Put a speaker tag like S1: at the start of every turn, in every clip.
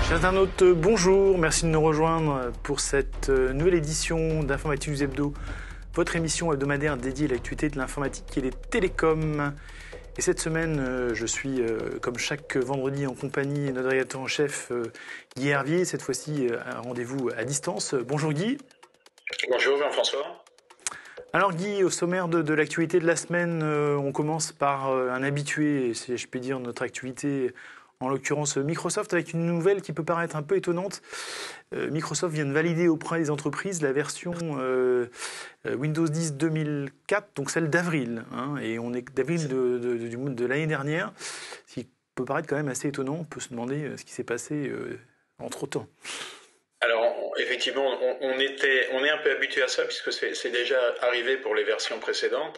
S1: Chers internautes, bonjour, merci de nous rejoindre pour cette nouvelle édition d'Informatique News Hebdo, votre émission hebdomadaire dédiée à l'actualité de l'informatique et des télécoms. Et cette semaine, je suis, comme chaque vendredi, en compagnie de notre rédacteur en chef, Guy Hervier, cette fois-ci un rendez-vous à distance. Bonjour Guy.
S2: Bonjour Jean-François.
S1: Alors Guy, au sommaire de l'actualité de la semaine, on commence par un habitué, si je puis dire, notre actualité, en l'occurrence Microsoft, avec une nouvelle qui peut paraître un peu étonnante. Microsoft vient de valider auprès des entreprises la version Windows 10 2004, donc celle d'avril, et on est d'avril de l'année dernière, ce qui peut paraître quand même assez étonnant. On peut se demander ce qui s'est passé entre-temps.
S2: Alors effectivement, on est un peu habitué à ça puisque c'est déjà arrivé pour les versions précédentes.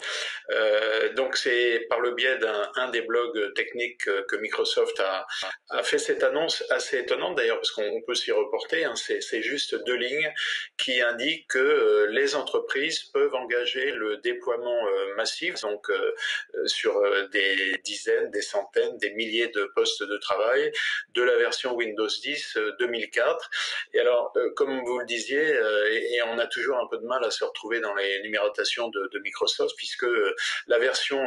S2: Donc c'est par le biais d'un des blogs techniques que Microsoft a fait cette annonce assez étonnante d'ailleurs parce qu'on peut s'y reporter. C'est juste 2 lignes qui indiquent que les entreprises peuvent engager le déploiement massif, donc sur des dizaines, des centaines, des milliers de postes de travail de la version Windows 10 2004. Et alors, comme vous le disiez, et on a toujours un peu de mal à se retrouver dans les numérotations de Microsoft, puisque la version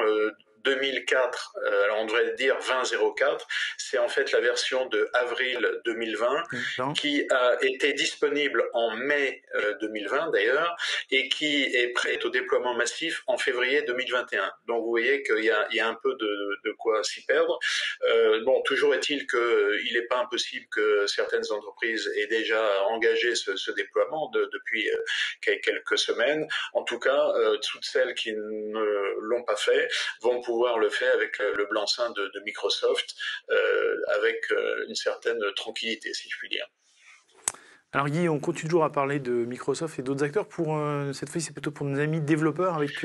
S2: 2004, alors on devrait dire 2004, c'est en fait la version de avril 2020 qui a été disponible en mai 2020 d'ailleurs et qui est prête au déploiement massif en février 2021. Donc vous voyez qu'il y a un peu de quoi s'y perdre. Bon, toujours est-il qu'il n'est pas impossible que certaines entreprises aient déjà engagé ce déploiement depuis quelques semaines. En tout cas, toutes celles qui ne l'ont pas fait vont pouvoir le faire avec le blanc-seing de Microsoft, avec une certaine tranquillité, si je puis dire.
S1: Alors Guy, on continue toujours à parler de Microsoft et d'autres acteurs. Cette fois-ci, c'est plutôt pour nos amis développeurs avec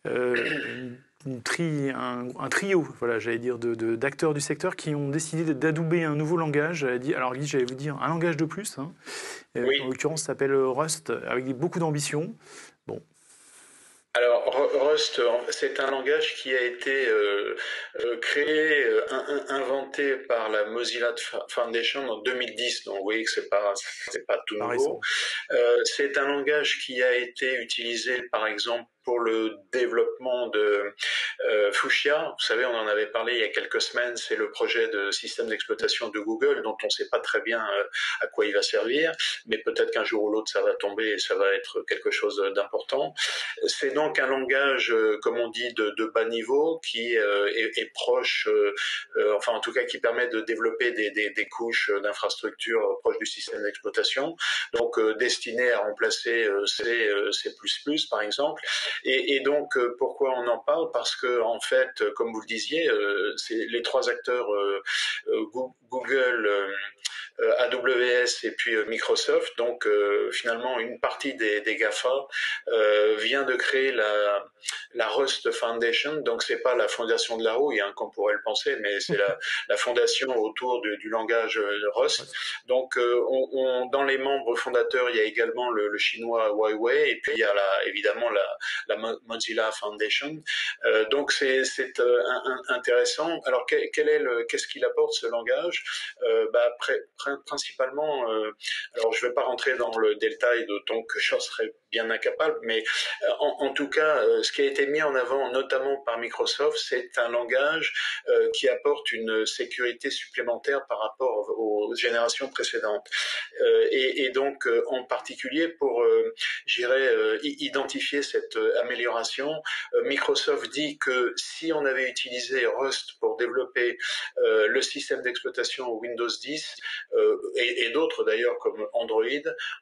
S1: un trio, voilà, j'allais dire, d'acteurs du secteur qui ont décidé d'adouber un nouveau langage. Alors Guy, j'allais vous dire un langage de plus.
S2: Oui.
S1: En l'occurrence, ça s'appelle Rust, avec beaucoup d'ambition. Bon.
S2: Alors Rust, c'est un langage qui a été créé, inventé par la Mozilla Foundation en 2010. Donc vous voyez que c'est pas tout nouveau. C'est un langage qui a été utilisé, par exemple, pour le développement de Fuchsia. Vous savez, on en avait parlé il y a quelques semaines, c'est le projet de système d'exploitation de Google dont on ne sait pas très bien à quoi il va servir, mais peut-être qu'un jour ou l'autre ça va tomber et ça va être quelque chose d'important. C'est donc un langage, comme on dit, de bas niveau qui est proche, enfin en tout cas qui permet de développer des couches d'infrastructures proches du système d'exploitation, donc destiné à remplacer C++ par exemple. Et donc, pourquoi on en parle? Parce que, en fait, comme vous le disiez, c'est les 3 acteurs, Google, AWS et puis Microsoft. Donc, finalement, une partie des GAFA vient de créer la Rust Foundation. Donc, c'est pas la fondation de la rouille, comme on pourrait le penser, mais c'est la fondation autour du langage Rust. Donc, dans les membres fondateurs, il y a également le chinois Huawei, et puis il y a évidemment la Mozilla Foundation. Donc c'est intéressant. Alors qu'est-ce qu'il apporte ce langage? Principalement, alors je ne vais pas rentrer dans le détail d'autant que j'en serais bien incapable, mais en tout cas, ce qui a été mis en avant notamment par Microsoft, c'est un langage qui apporte une sécurité supplémentaire par rapport aux générations précédentes. Et donc, en particulier pour, identifier cette amélioration, Microsoft dit que si on avait utilisé Rust pour développer le système d'exploitation Windows 10 et d'autres d'ailleurs comme Android,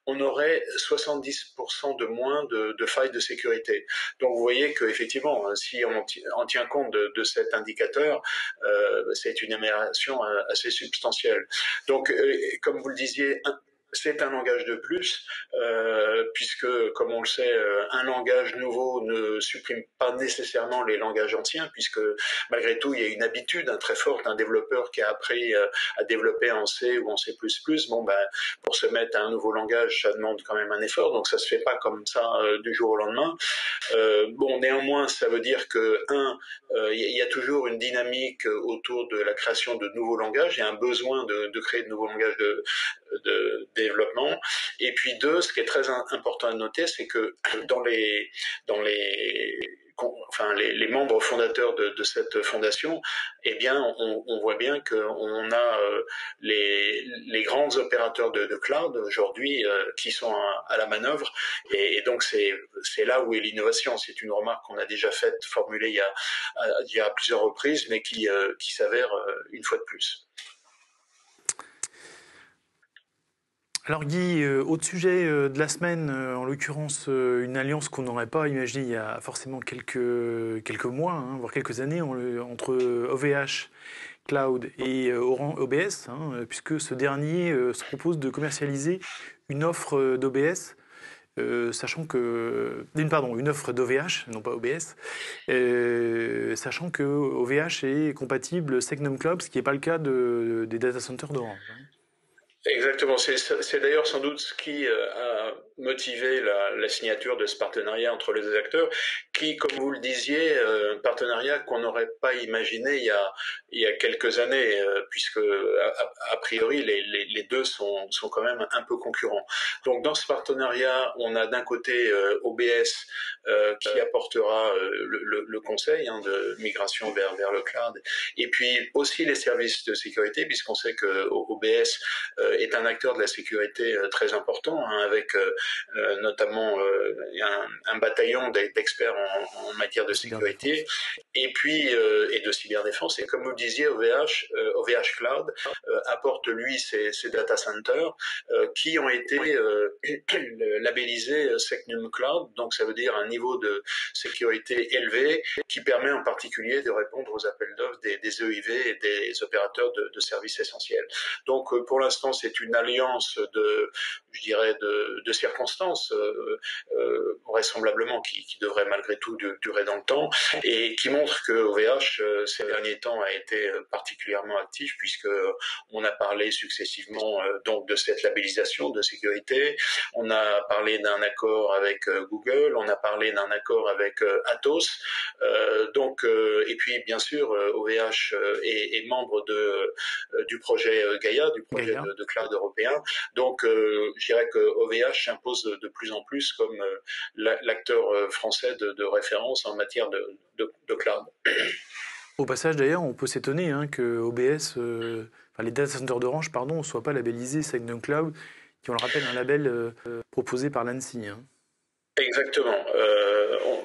S2: on aurait 70% de moins de failles de sécurité. Donc vous voyez qu'effectivement, si on tient compte de cet indicateur, c'est une amélioration assez substantielle. Donc, comme vous le disiez, c'est un langage de plus, puisque, comme on le sait, un langage nouveau ne supprime pas nécessairement les langages anciens, puisque malgré tout, il y a une habitude très forte d'un développeur qui a appris à développer en C ou en C++. Bon, ben, pour se mettre à un nouveau langage, ça demande quand même un effort, donc ça se fait pas comme ça du jour au lendemain. Bon, néanmoins, ça veut dire que, il y a toujours une dynamique autour de la création de nouveaux langages, il y a un besoin de créer de nouveaux langages de développement. Et puis deux, ce qui est très important à noter, c'est que dans les membres fondateurs de cette fondation, eh bien, on voit bien qu'on a les grands opérateurs de cloud aujourd'hui qui sont à la manœuvre, et donc c'est là où est l'innovation. C'est une remarque qu'on a déjà faite, formulée il y a plusieurs reprises, mais qui s'avère une fois de plus.
S1: Alors Guy, autre sujet de la semaine, en l'occurrence une alliance qu'on n'aurait pas imaginée il y a forcément quelques mois, hein, voire quelques années, entre OVH Cloud et OBS, hein, puisque ce dernier se propose de commercialiser une offre d'OBS, sachant que... Pardon, une offre d'OVH, non pas OBS, sachant que OVH est compatible Signum Cloud, ce qui n'est pas le cas des data centers d'Orange. Hein.
S2: Exactement, c'est d'ailleurs sans doute ce qui a motivé la signature de ce partenariat entre les deux acteurs, qui, comme vous le disiez, un partenariat qu'on n'aurait pas imaginé il y a quelques années, puisque a priori les deux sont quand même un peu concurrents. Donc dans ce partenariat, on a d'un côté OBS qui apportera le conseil de migration vers le cloud, et puis aussi les services de sécurité, puisqu'on sait que OBS est un acteur de la sécurité très important, avec notamment un bataillon d'experts en matière de sécurité, et puis et de cyberdéfense. Et comme vous le disiez, OVH Cloud apporte lui ses data centers qui ont été labellisés Secnum Cloud, donc ça veut dire un niveau de sécurité élevé qui permet en particulier de répondre aux appels d'offres des EIV et des opérateurs de services essentiels. Donc pour l'instant, c'est une alliance de circonstances, vraisemblablement qui devrait malgré tout durer dans le temps, et qui montre que OVH ces derniers temps a été particulièrement actif, puisque on a parlé successivement donc de cette labellisation de sécurité, on a parlé d'un accord avec Google, on a parlé d'un accord avec Atos, et puis bien sûr OVH est membre du projet Gaia, du projet de cloud européen. Donc je dirais que OVH s'impose de plus en plus comme l'acteur français de référence en matière de cloud.
S1: Au passage d'ailleurs, on peut s'étonner que OBS, les data centers d'Orange, ne soient pas labellisés Signum Cloud, qui, on le rappelle, un label proposé par l'ANSSI. Hein.
S2: Exactement.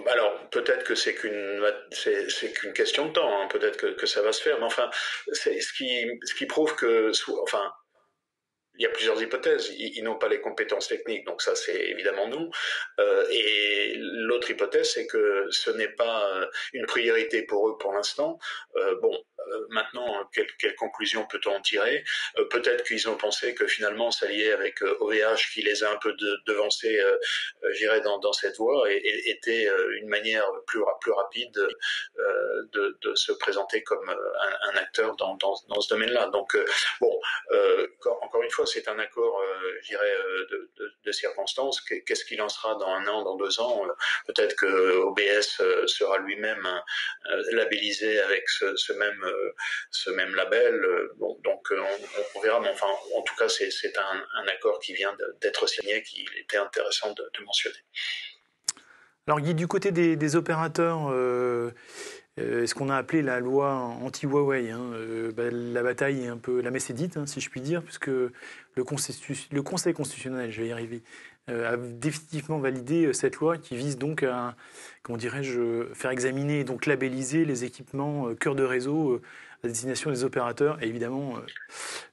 S2: Alors peut-être que c'est qu'une question de temps, hein. Peut-être que ça va se faire, mais enfin, c'est ce qui prouve que, enfin, il y a plusieurs hypothèses. Ils n'ont pas les compétences techniques, donc ça c'est évidemment nous. Et l'autre hypothèse, c'est que ce n'est pas une priorité pour eux pour l'instant. Maintenant, quelle conclusion peut-on en tirer? Peut-être qu'ils ont pensé que finalement s'allier avec OVH, qui les a un peu devancés, je dirais, dans cette voie, et était une manière plus rapide de se présenter comme un acteur dans ce domaine-là. Donc, encore une fois, c'est un accord, je dirais, de circonstances. Qu'est-ce qu'il en sera dans 1 an, dans 2 ans? Peut-être que OBS sera lui-même labellisé avec ce même label. Donc on verra. Mais enfin, en tout cas, c'est un accord qui vient d'être signé, qu'il était intéressant de mentionner.
S1: Alors Guy, du côté des opérateurs, ce qu'on a appelé la loi anti-Huawei, la bataille est un peu, la messe est dite, si je puis dire, puisque le Conseil constitutionnel, je vais y arriver, a définitivement validé cette loi qui vise donc à, comment dirais-je, faire examiner et donc labelliser les équipements cœur de réseau à destination des opérateurs, et évidemment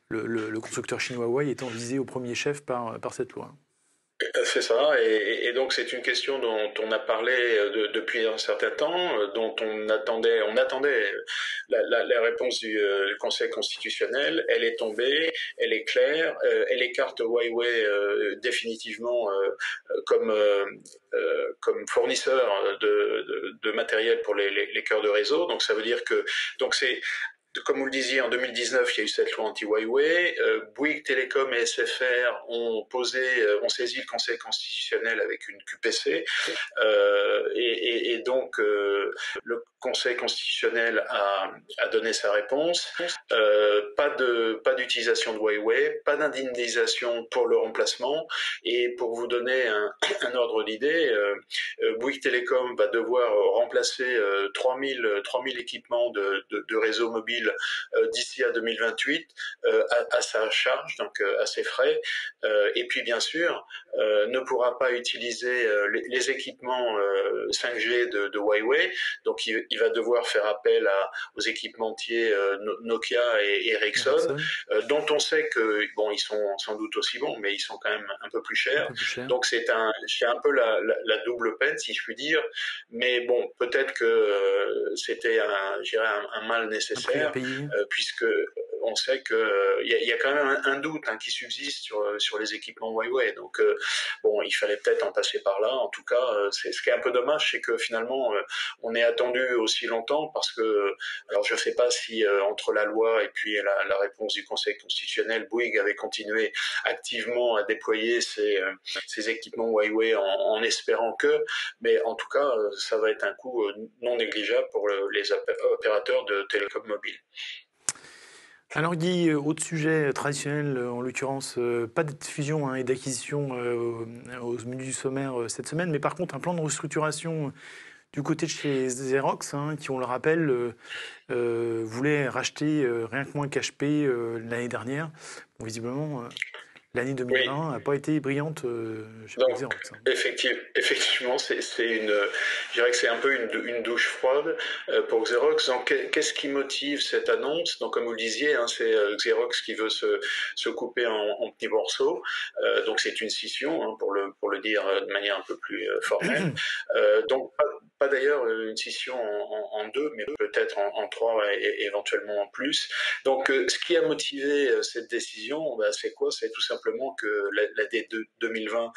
S1: le constructeur chinois Huawei étant visé au premier chef par cette loi.
S2: C'est ça, et donc c'est une question dont on a parlé depuis un certain temps, dont on attendait la réponse du Conseil constitutionnel. Elle est tombée, elle est claire, elle écarte Huawei définitivement comme fournisseur de matériel pour les cœurs de réseau. Donc ça veut dire que donc c'est comme vous le disiez, en 2019, il y a eu cette loi anti-Huawei. Bouygues Télécom et SFR ont saisi le Conseil constitutionnel avec une QPC. Et donc, le Conseil constitutionnel a donné sa réponse. Pas d'utilisation de Huawei, pas d'indemnisation pour le remplacement. Et pour vous donner un ordre d'idée, Bouygues Télécom va devoir remplacer 3000 équipements de réseau mobile d'ici à 2028 à sa charge, donc à ses frais. Et puis bien sûr, ne pourra pas utiliser les équipements 5G de Huawei. Donc il va devoir faire appel aux équipementiers Nokia et Ericsson, dont on sait que bon, ils sont sans doute aussi bons, mais ils sont quand même un peu plus chers. Donc c'est un peu la double peine, si je puis dire. Mais bon, peut-être que c'était un mal nécessaire, puisque on sait que il y a quand même un doute qui subsiste sur les équipements Huawei. Donc bon, il fallait peut-être en passer par là. En tout cas, ce qui est un peu dommage, c'est que finalement on est attendu aussi longtemps, parce que alors je ne sais pas si entre la loi et puis la réponse du Conseil constitutionnel, Bouygues avait continué activement à déployer ces équipements Huawei en espérant que, mais en tout cas ça va être un coût non négligeable pour les opérateurs de télécom mobile.
S1: Alors Guy, autre sujet traditionnel, en l'occurrence, pas de fusion et d'acquisition au menu du sommaire cette semaine, mais par contre un plan de restructuration du côté de chez Xerox, qui, on le rappelle, voulait racheter rien que moins qu'HP l'année dernière. Bon, visiblement, l'année 2020 n'a pas été brillante chez Xerox.
S2: Effectivement, je dirais que c'est un peu une douche froide pour Xerox. Donc, qu'est-ce qui motive cette annonce? Donc, comme vous le disiez, c'est Xerox qui veut se couper en petits morceaux. Donc, c'est une scission, pour le dire de manière un peu plus formelle. Donc, pas d'ailleurs une scission en deux, mais peut-être en trois et éventuellement en plus. Donc, ce qui a motivé cette décision, c'est quoi? C'est tout simplement que l'année 2020,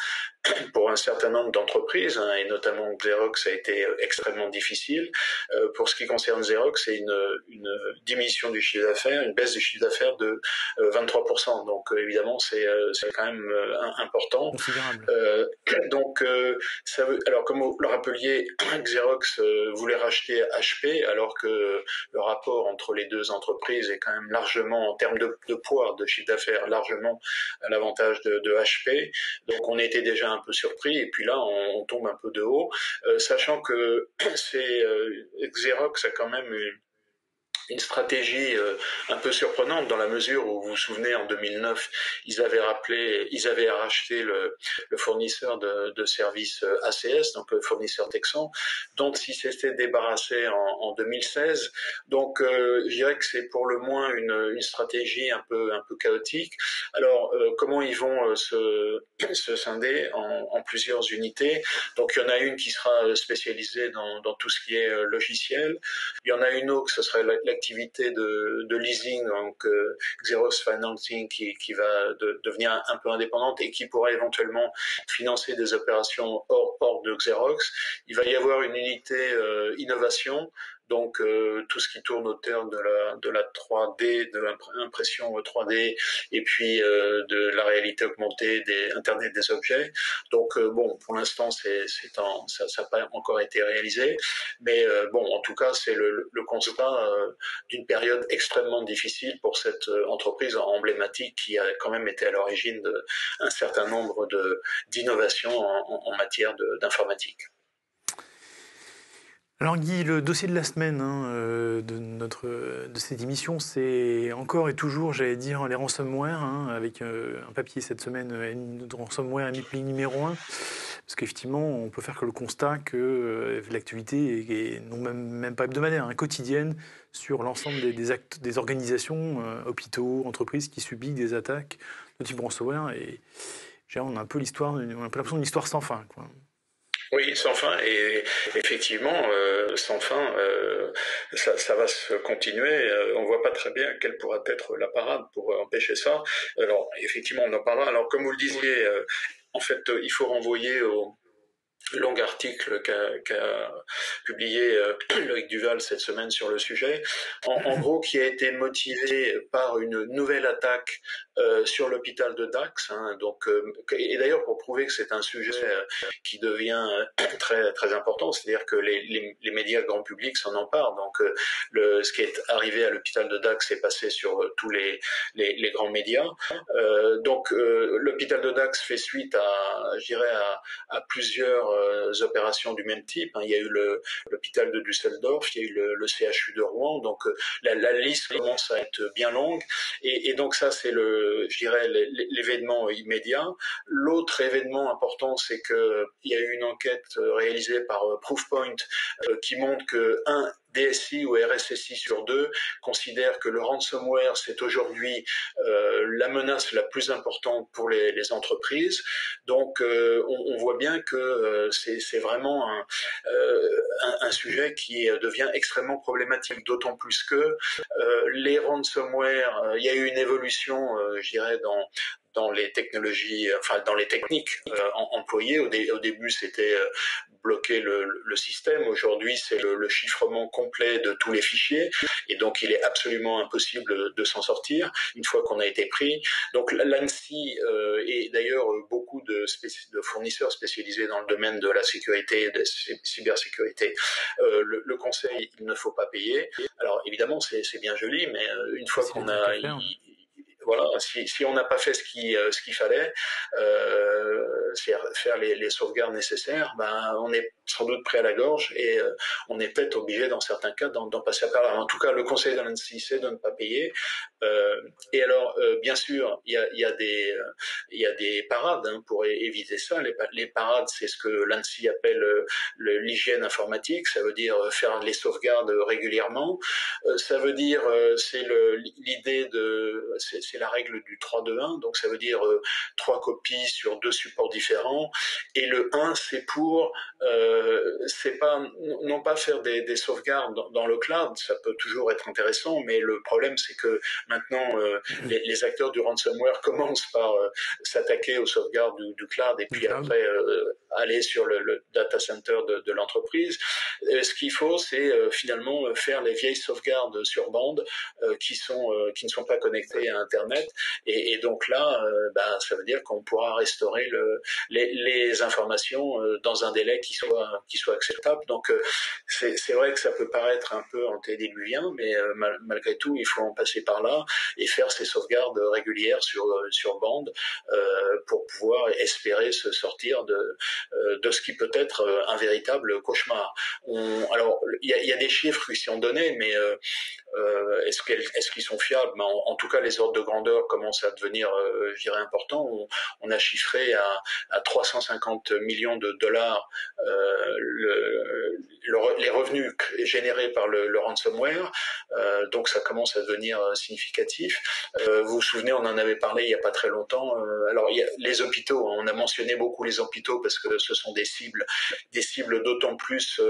S2: pour un certain nombre d'entreprises, et notamment Xerox, a été extrêmement difficile. Pour ce qui concerne Xerox, c'est une diminution du chiffre d'affaires, une baisse du chiffre d'affaires de 23%. Donc évidemment, c'est quand même important. Donc alors comme vous le rappeliez, Xerox voulait racheter HP, alors que le rapport entre les deux entreprises est quand même largement, en termes de poids de chiffre d'affaires, largement à l'avantage de HP. Donc on était déjà un peu surpris, et puis là on tombe un peu de haut, sachant que Xerox a quand même une stratégie un peu surprenante, dans la mesure où, vous vous souvenez, en 2009, ils avaient racheté le fournisseur de services ACS, donc le fournisseur texan, dont ils s'étaient débarrassés en 2016. Donc, je dirais que c'est pour le moins une stratégie un peu chaotique. Alors, comment ils vont se scinder en plusieurs unités? Donc, il y en a une qui sera spécialisée dans tout ce qui est logiciel. Il y en a une autre, ce serait l'activité de leasing, donc Xerox Financing, qui va devenir un peu indépendante et qui pourra éventuellement financer des opérations hors de Xerox. Il va y avoir une unité innovation, donc tout ce qui tourne autour de la 3D, de l'impression 3D, et puis de la réalité augmentée, Internet des objets. Donc bon, pour l'instant, ça n'a pas encore été réalisé, mais bon, en tout cas, c'est le constat d'une période extrêmement difficile pour cette entreprise emblématique qui a quand même été à l'origine d'un certain nombre d'innovations en matière d'informatique.
S1: Alors Guy, le dossier de la semaine de cette émission, c'est encore et toujours, j'allais dire, les ransomware, avec un papier cette semaine, ransomware numéro 1, parce qu'effectivement, on peut faire que le constat que l'actualité est non même pas hebdomadaire, quotidienne, sur l'ensemble des organisations, hôpitaux, entreprises qui subissent des attaques de type ransomware. On a un peu on a l'impression d'une histoire sans fin, quoi.
S2: Oui, sans fin, et effectivement, sans fin, ça va se continuer. On voit pas très bien quelle pourra être la parade pour empêcher ça. Alors, effectivement, on en parlera. Alors, comme vous le disiez, en fait, il faut renvoyer au long article qu'a publié Loïc Duval cette semaine sur le sujet, en gros qui a été motivé par une nouvelle attaque sur l'hôpital de Dax, hein, donc, et d'ailleurs pour prouver que c'est un sujet qui devient très, très important, c'est-à-dire que les médias grand public s'en emparent, donc ce qui est arrivé à l'hôpital de Dax est passé sur tous les grands médias, donc l'hôpital de Dax fait suite je dirais, à plusieurs opérations du même type. Il y a eu l'hôpital de Düsseldorf, il y a eu le CHU de Rouen, donc la liste commence à être bien longue. Et donc ça, c'est je dirais, l'événement immédiat. L'autre événement important, c'est qu'il y a eu une enquête réalisée par Proofpoint qui montre que DSI ou RSSI sur 2 considèrent que le ransomware, c'est aujourd'hui la menace la plus importante pour les entreprises. Donc, on voit bien que c'est vraiment un sujet qui devient extrêmement problématique, d'autant plus que les ransomware, il y a eu une évolution, je dirais, dans les technologies, enfin dans les techniques employées. Au début, c'était bloquer le système. Aujourd'hui, c'est le chiffrement complet de tous les fichiers, et donc il est absolument impossible de s'en sortir une fois qu'on a été pris. Donc l'ANSSI et d'ailleurs beaucoup de fournisseurs spécialisés dans le domaine de la sécurité, de la cybersécurité, le conseil, il ne faut pas payer. Alors évidemment, c'est bien joli, mais une fois qu'on a voilà, si on n'a pas fait ce qu'il fallait, c'est faire les sauvegardes nécessaires, ben on est sans doute pris à la gorge et on est peut-être obligé dans certains cas d'en passer par là. En tout cas, le conseil de l'ANSSI, c'est de ne pas payer. Et alors, bien sûr, il y a des parades hein, pour éviter ça. Les parades, c'est ce que l'ANSSI appelle l'hygiène informatique. Ça veut dire faire les sauvegardes régulièrement. Ça veut dire, c'est l'idée c'est la règle du 3-2-1. Donc ça veut dire 3 copies sur 2 supports différents. Et le 1, c'est pour c'est pas non pas faire des sauvegardes dans le cloud, ça peut toujours être intéressant, mais le problème c'est que maintenant les acteurs du ransomware commencent par s'attaquer aux sauvegardes du cloud et puis après aller sur le data center de l'entreprise. Ce qu'il faut, c'est finalement faire les vieilles sauvegardes sur bande qui ne sont pas connectées à Internet, et donc là, ça veut dire qu'on pourra restaurer les informations dans un délai qui soit acceptable. Donc c'est vrai que ça peut paraître un peu antédiluvien, mais malgré tout, il faut en passer par là et faire ces sauvegardes régulières sur bande pour pouvoir espérer se sortir de ce qui peut être un véritable cauchemar. Alors, il y a des chiffres qui sont donnés, mais est-ce qu'ils sont fiables? En tout cas, les ordres de grandeur commencent à devenir, je dirais, importants. On a chiffré à 350 millions de dollars les revenus générés par le ransomware, donc ça commence à devenir significatif. Vous vous souvenez, on en avait parlé il n'y a pas très longtemps. Alors, il y a les hôpitaux, on a mentionné beaucoup les hôpitaux parce que ce sont des cibles d'autant plus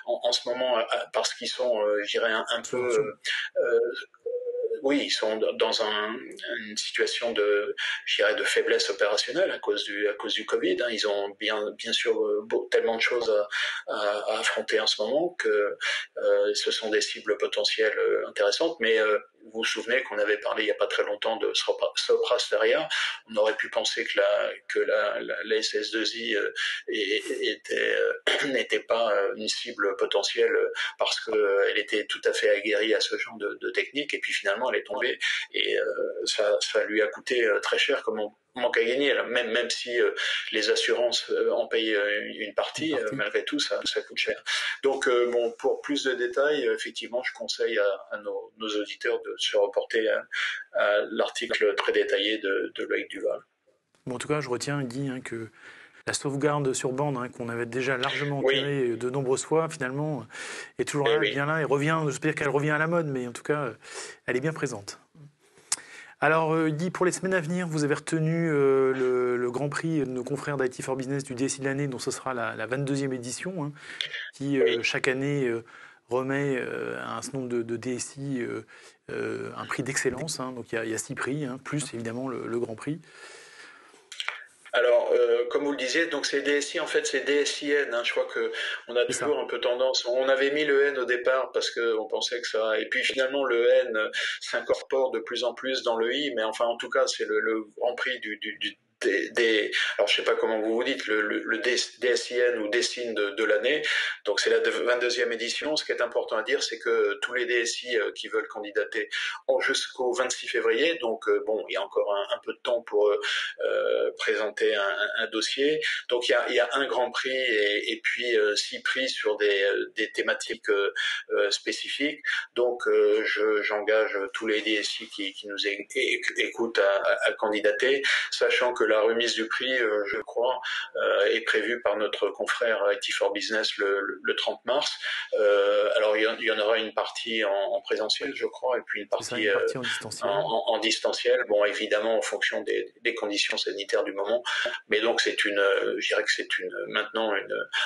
S2: en ce moment parce qu'ils sont, je dirais, un peu oui, ils sont dans une situation je dirais, de faiblesse opérationnelle à cause du Covid. Hein. Ils ont bien sûr tellement de choses à affronter en ce moment que ce sont des cibles potentielles intéressantes. Mais vous vous souvenez qu'on avait parlé il n'y a pas très longtemps de Sopra Steria. On aurait pu penser que la SS2I n'était pas une cible potentielle parce qu'elle était tout à fait aguerrie à ce genre de technique, et puis finalement elle est tombée, et ça lui a coûté très cher comme manque à gagner, même si les assurances en payent une partie, malgré tout ça coûte cher. Donc pour plus de détails, effectivement, je conseille à nos auditeurs de se reporter à l'article très détaillé de Loïc Duval.
S1: Bon, en tout cas, je retiens, Guy, que la sauvegarde sur bande, qu'on avait déjà largement opérée de nombreuses fois, finalement, est toujours là, bien là, et revient, je peux dire qu'elle revient à la mode, mais en tout cas, elle est bien présente. Alors, Guy, pour les semaines à venir, vous avez retenu le Grand Prix de nos confrères d'IT for Business du DSI de l'année, dont ce sera la 22e édition, hein, qui
S2: Oui.
S1: chaque année remet à un certain nombre de DSI un prix d'excellence. Hein. Donc, il y a 6 prix, hein, plus évidemment le Grand Prix.
S2: Alors, comme vous le disiez, donc c'est DSI, en fait, c'est DSIN. Hein, je crois que on a toujours un peu tendance. On avait mis le N au départ parce que on pensait que ça. Et puis finalement, le N s'incorpore de plus en plus dans le I. Mais enfin, en tout cas, c'est le Grand Prix alors je sais pas comment vous dites, le DSIN ou DSIN de l'année. Donc c'est la 22e édition. Ce qui est important à dire, c'est que tous les DSI qui veulent candidater ont jusqu'au 26 février. Donc bon, il y a encore un peu de temps pour présenter un dossier. Donc il y a un grand prix et puis 6 prix sur des thématiques spécifiques. Donc j'engage tous les DSI qui nous écoutent à candidater, sachant que la remise du prix, je crois, est prévue par notre confrère IT for Business le 30 mars. Alors il y en aura une partie en présentiel, je crois, et puis une partie
S1: en distanciel.
S2: En distanciel. Bon, évidemment en fonction des conditions sanitaires du moment, mais donc je dirais que c'est maintenant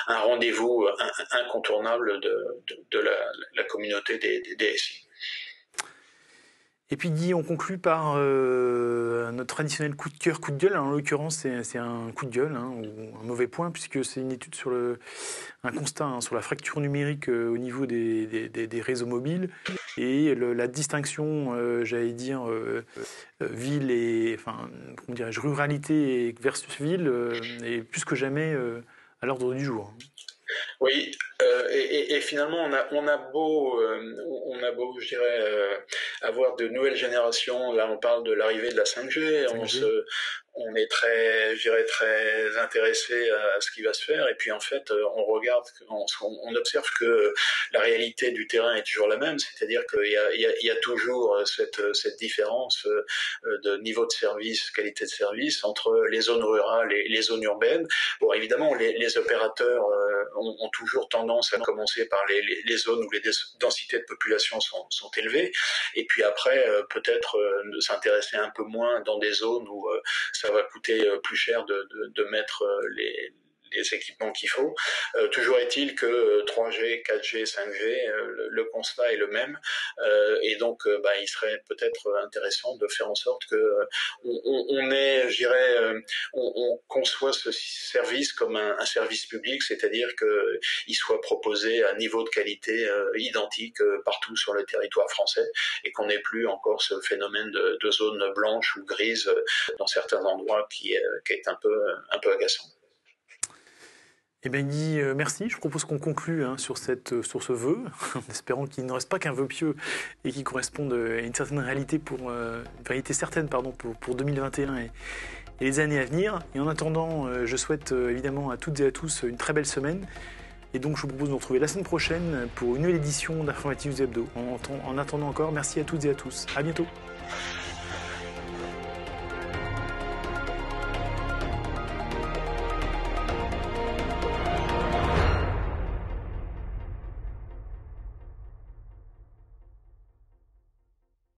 S2: un rendez-vous incontournable de la communauté des DSI.
S1: Et puis Guy, on conclut par notre traditionnel coup de cœur, coup de gueule. Alors, en l'occurrence, c'est un coup de gueule, hein, ou un mauvais point, puisque c'est une étude sur un constat, hein, sur la fracture numérique au niveau des réseaux mobiles et la distinction, j'allais dire, ville et, enfin, comment dirais-je, ruralité versus ville est plus que jamais à l'ordre du jour.
S2: Oui, et finalement, on a beau, je dirais, avoir de nouvelles générations. Là, on parle de l'arrivée de la 5G. On est très, je dirais, très intéressé à ce qui va se faire. Et puis, en fait, on regarde, on observe que la réalité du terrain est toujours la même. C'est-à-dire qu'il y a toujours cette différence de niveau de service, qualité de service entre les zones rurales et les zones urbaines. Bon, évidemment, les opérateurs ont toujours tendance à commencer par les zones où les densités de population sont élevées, et puis après peut-être s'intéresser un peu moins dans des zones où ça va coûter plus cher de mettre les équipements qu'il faut. Toujours est-il que 3G, 4G, 5G, le constat est le même, et donc il serait peut-être intéressant de faire en sorte que on conçoit ce service comme un service public, c'est-à-dire qu'il soit proposé à niveau de qualité identique partout sur le territoire français, et qu'on n'ait plus encore ce phénomène de zone blanche ou grise dans certains endroits qui est un peu agaçant.
S1: Eh bien Guy, merci. Je propose qu'on conclue sur ce vœu, en espérant qu'il ne reste pas qu'un vœu pieux et qu'il corresponde à une certaine réalité une réalité certaine pour 2021 et les années à venir. Et en attendant, je souhaite évidemment à toutes et à tous une très belle semaine. Et donc je vous propose de nous retrouver la semaine prochaine pour une nouvelle édition d'Informative Hebdo. En attendant encore, merci à toutes et à tous. À bientôt.